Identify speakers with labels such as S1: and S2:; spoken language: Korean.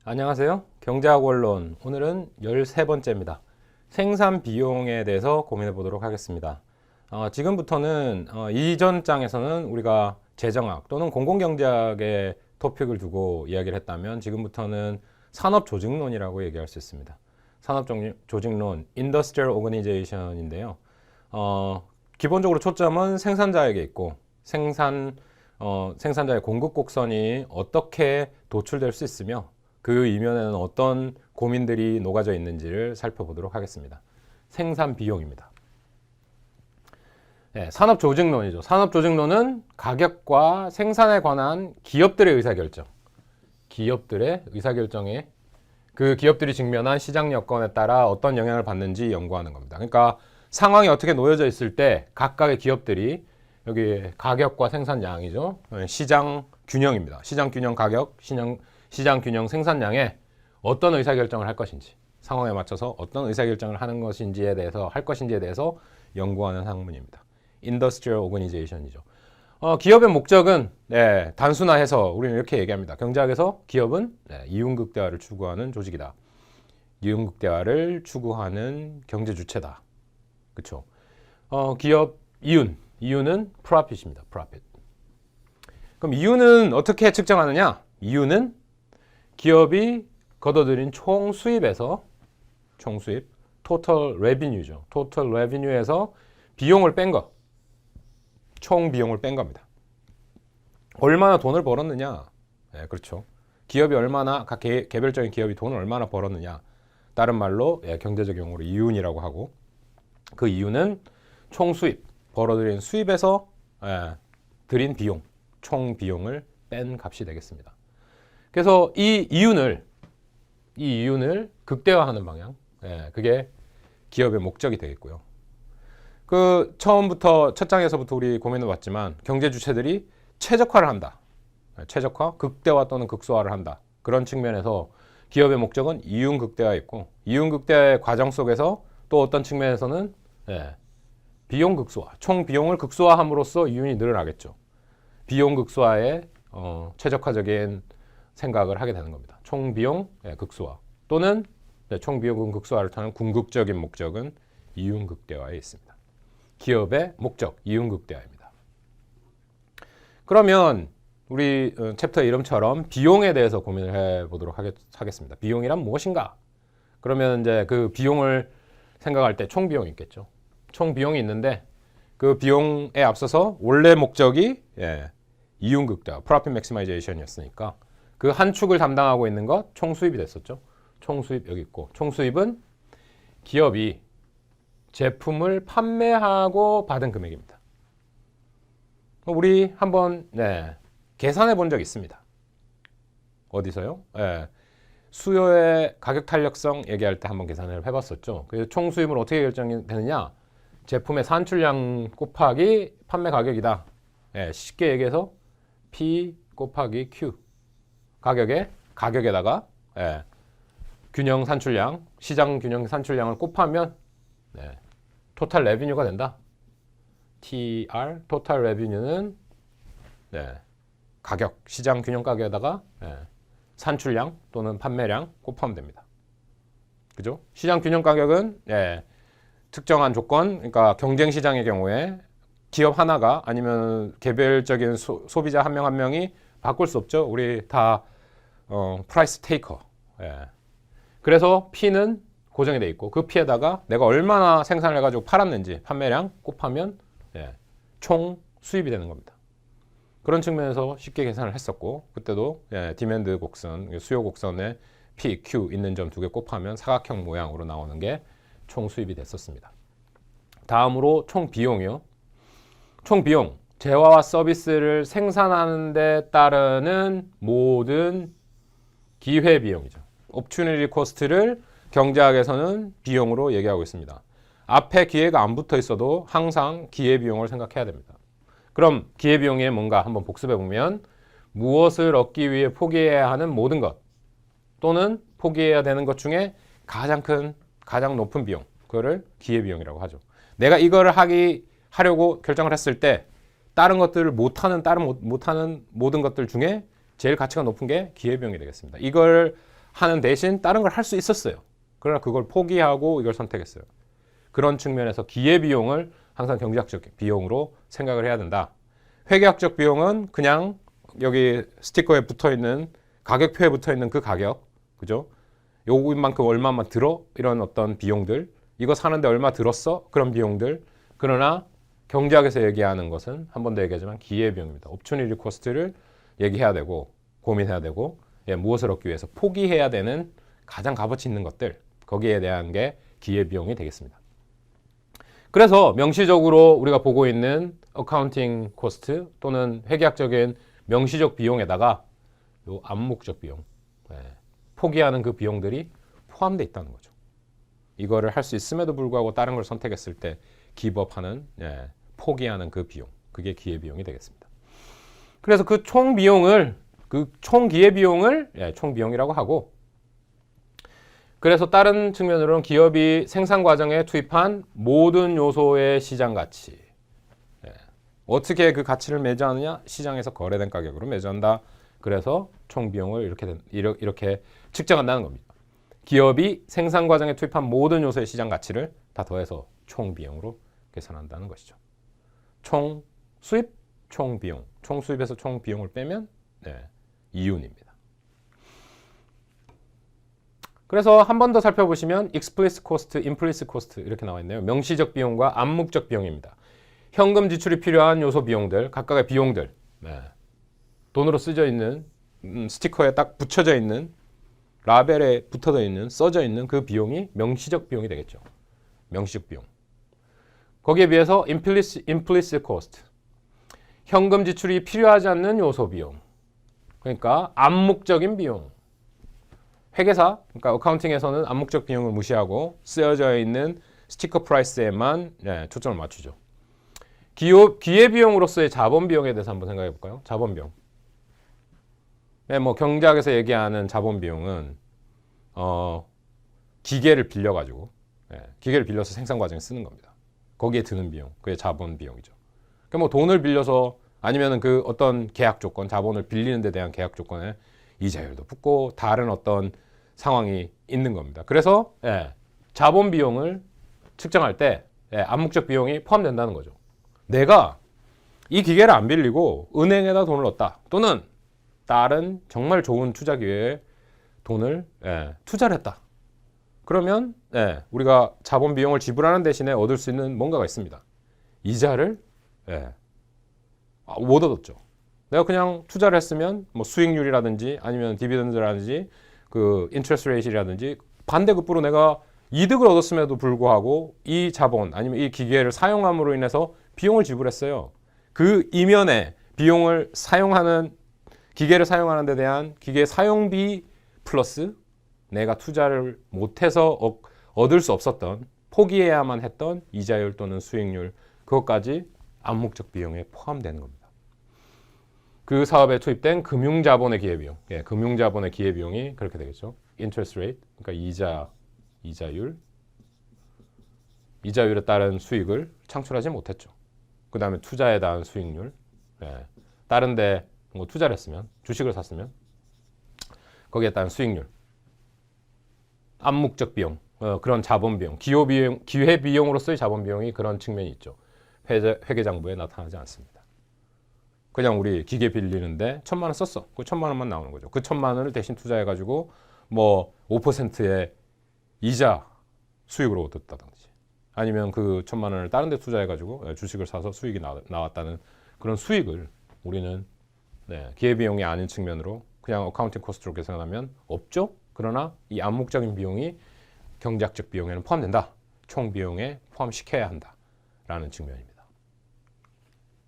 S1: 안녕하세요. 경제학 원론 오늘은 13번째입니다. 생산 비용에 대해서 고민해 보도록 하겠습니다. 지금부터는 이전 장에서는 우리가 재정학 또는 공공경제학의 토픽을 두고 이야기를 했다면 지금부터는 산업조직론이라고 얘기할 수 있습니다. 산업조직론, Industrial Organization인데요. 기본적으로 초점은 생산자에게 있고 생산자의 공급 곡선이 어떻게 도출될 수 있으며 그 이면에는 어떤 고민들이 녹아져 있는지를 살펴보도록 하겠습니다. 생산 비용입니다. 네, 산업조직론이죠. 산업조직론은 가격과 생산에 관한 기업들의 의사결정, 기업들의 의사결정에 그 기업들이 직면한 시장 여건에 따라 어떤 영향을 받는지 연구하는 겁니다. 그러니까 상황이 어떻게 놓여져 있을 때 각각의 기업들이 여기 가격과 생산량이죠. 시장 균형입니다. 시장 균형 가격, 시장 균형 생산량에 어떤 의사결정을 할 것인지, 상황에 맞춰서 어떤 의사결정을 하는 것인지에 대해서 연구하는 학문입니다. Industrial Organization이죠. 기업의 목적은 단순화해서 우리는 이렇게 얘기합니다. 경제학에서 기업은 이윤극대화를 추구하는 조직이다. 이윤극대화를 추구하는 경제 주체다. 그렇죠? 기업 이윤은 profit입니다. profit. 그럼 이윤은 어떻게 측정하느냐? 이윤은 기업이 거둬들인 총 수입에서 total revenue죠. total revenue에서 비용을 뺀 거. 총 비용을 뺀 겁니다. 얼마나 돈을 벌었느냐? 네, 그렇죠. 기업이 얼마나 각 개별적인 기업이 돈을 얼마나 벌었느냐? 다른 말로 경제적 용어로 이윤이라고 하고 그 이윤은 총 수입, 벌어들인 수입에서 들인 비용, 총 비용을 뺀 값이 되겠습니다. 그래서 이 이윤을 극대화하는 방향, 그게 기업의 목적이 되겠고요. 그 처음부터 첫 장에서부터 우리 고민해 봤지만 경제 주체들이 최적화를 한다. 최적화, 극대화 또는 극소화를 한다. 그런 측면에서 기업의 목적은 이윤 극대화에 있고 이윤 극대화의 과정 속에서 또 어떤 측면에서는 비용 극소화, 총 비용을 극소화함으로써 이윤이 늘어나겠죠. 비용 극소화에 최적화적인 생각을 하게 되는 겁니다. 총 비용 극소화 또는 총 비용 극소화를 타는 궁극적인 목적은 이윤 극대화에 있습니다. 기업의 목적, 이윤 극대화입니다. 그러면 우리 챕터 이름처럼 비용에 대해서 고민을 해보도록 하겠습니다. 비용이란 무엇인가? 그러면 이제 그 비용을 생각할 때 총 비용이 있겠죠. 총 비용이 있는데 그 비용에 앞서서 원래 목적이 이윤 극대화, profit maximization이었으니까 그 한 축을 담당하고 있는 것 총 수입이 됐었죠. 총 수입 여기 있고 총 수입은 기업이 제품을 판매하고 받은 금액입니다. 우리 한번 계산해 본 적 있습니다. 어디서요? 수요의 가격 탄력성 얘기할 때 한번 계산을 해봤었죠. 그래서 총 수입은 어떻게 결정이 되느냐? 제품의 산출량 곱하기 판매 가격이다. 쉽게 얘기해서 P 곱하기 Q. 가격에다가 균형 산출량, 시장 균형 산출량을 곱하면 토탈 레비뉴가 된다. TR, 토탈 레비뉴는 가격, 시장 균형 가격에다가 산출량 또는 판매량 곱하면 됩니다. 그죠? 시장 균형 가격은 특정한 조건, 그러니까 경쟁 시장의 경우에 기업 하나가 아니면 개별적인 소비자 한 명 한 명이 바꿀 수 없죠. 우리 다 프라이스 테이커. 그래서 P는 고정이 돼 있고 그 P에다가 내가 얼마나 생산을 해가지고 팔았는지 판매량 곱하면 총 수입이 되는 겁니다. 그런 측면에서 쉽게 계산을 했었고 그때도 디맨드 곡선, 수요 곡선에 P, Q 있는 점 두 개 곱하면 사각형 모양으로 나오는 게 총 수입이 됐었습니다. 다음으로 총 비용이요. 총 비용, 재화와 서비스를 생산하는 데 따르는 모든 기회 비용이죠. opportunity cost를 경제학에서는 비용으로 얘기하고 있습니다. 앞에 기회가 안 붙어 있어도 항상 기회 비용을 생각해야 됩니다. 그럼 기회 비용이 뭔가 한번 복습해 보면 무엇을 얻기 위해 포기해야 하는 모든 것 또는 포기해야 되는 것 중에 가장 높은 비용, 그거를 기회 비용이라고 하죠. 내가 이거를 하려고 결정을 했을 때 다른 것들을 못하는 모든 것들 중에 제일 가치가 높은 게 기회비용이 되겠습니다. 이걸 하는 대신 다른 걸 할 수 있었어요. 그러나 그걸 포기하고 이걸 선택했어요. 그런 측면에서 기회비용을 항상 경제학적 비용으로 생각을 해야 된다. 회계학적 비용은 그냥 여기 스티커에 붙어있는 가격표에 붙어있는 그 가격, 그죠? 요금만큼 얼마만 들어? 이런 어떤 비용들, 이거 사는데 얼마 들었어? 그런 비용들. 그러나 경제학에서 얘기하는 것은 한 번 더 얘기하지만 기회비용입니다. 옵처니티 코스트를 얘기해야 되고 고민해야 되고 무엇을 얻기 위해서 포기해야 되는 가장 값어치 있는 것들, 거기에 대한 게 기회비용이 되겠습니다. 그래서 명시적으로 우리가 보고 있는 어카운팅 코스트 또는 회계학적인 명시적 비용에다가 요 암묵적 비용, 포기하는 그 비용들이 포함되어 있다는 거죠. 이거를 할 수 있음에도 불구하고 다른 걸 선택했을 때 기법하는, 포기하는 그 비용, 그게 기회비용이 되겠습니다. 그래서 그 총 비용을, 그 총 기회비용을 총비용이라고 하고, 그래서 다른 측면으로는 기업이 생산 과정에 투입한 모든 요소의 시장 가치, 어떻게 그 가치를 매주하느냐? 시장에서 거래된 가격으로 매주한다. 그래서 총 비용을 이렇게 측정한다는 겁니다. 기업이 생산 과정에 투입한 모든 요소의 시장 가치를 다 더해서 총 비용으로 계산한다는 것이죠. 총 수입, 총 비용. 총 수입에서 총 비용을 빼면 이윤입니다. 그래서 한 번 더 살펴보시면 explicit cost, implicit cost 이렇게 나와 있네요. 명시적 비용과 암묵적 비용입니다. 현금 지출이 필요한 요소 비용들, 각각의 비용들, 돈으로 쓰여 있는 스티커에 딱 붙여져 있는 라벨에 붙어져 있는 써져 있는 그 비용이 명시적 비용이 되겠죠. 명시적 비용. 거기에 비해서 implicit cost, 현금 지출이 필요하지 않는 요소 비용. 그러니까 암묵적인 비용. 회계사, 그러니까 어카운팅에서는 암묵적 비용을 무시하고 쓰여져 있는 스티커 프라이스에만 초점을 맞추죠. 기회비용으로서의 자본비용에 대해서 한번 생각해 볼까요? 자본비용. 뭐 경제학에서 얘기하는 자본비용은 기계를 빌려가지고 기계를 빌려서 생산 과정에 쓰는 겁니다. 거기에 드는 비용, 그게 자본비용이죠. 그러니까 뭐 돈을 빌려서 아니면은 그 어떤 계약 조건, 자본을 빌리는 데 대한 계약 조건에 이자율도 붙고 다른 어떤 상황이 있는 겁니다. 그래서 자본 비용을 측정할 때 암묵적 비용이 포함된다는 거죠. 내가 이 기계를 안 빌리고 은행에다 돈을 넣었다. 또는 다른 정말 좋은 투자 기회에 돈을 투자를 했다. 그러면 우리가 자본 비용을 지불하는 대신에 얻을 수 있는 뭔가가 있습니다. 이자를 못 얻었죠. 내가 그냥 투자를 했으면 뭐 수익률이라든지 아니면 디비던드라든지 그 인트레스트 레이트라든지 반대급부로 내가 이득을 얻었음에도 불구하고 이 자본 아니면 이 기계를 사용함으로 인해서 비용을 지불했어요. 그 이면에 비용을 사용하는 기계를 사용하는 데 대한 기계 사용비 플러스 내가 투자를 못해서 얻을 수 없었던 포기해야만 했던 이자율 또는 수익률 그것까지 암묵적 비용에 포함되는 겁니다. 그 사업에 투입된 금융자본의 기회비용, 금융자본의 기회비용이 그렇게 되겠죠. interest rate, 그러니까 이자율에 따른 수익을 창출하지 못했죠. 그 다음에 투자에 대한 수익률, 다른데 뭐 투자를 했으면, 주식을 샀으면 거기에 따른 수익률, 암묵적 비용, 그런 자본비용, 기회비용으로서의 자본비용이 그런 측면이 있죠. 회계장부에 나타나지 않습니다. 그냥 우리 기계 빌리는데 1,000만 원 썼어. 그 1,000만 원만 나오는 거죠. 그 1,000만 원을 대신 투자해가지고 뭐 5%의 이자 수익으로 얻었다든지 아니면 그 1,000만 원을 다른 데 투자해가지고 주식을 사서 수익이 나왔다는 그런 수익을 우리는 기회비용이 아닌 측면으로 그냥 어카운팅 코스트로 계산하면 없죠. 그러나 이 암묵적인 비용이 경제학적 비용에는 포함된다. 총 비용에 포함시켜야 한다라는 측면입니다.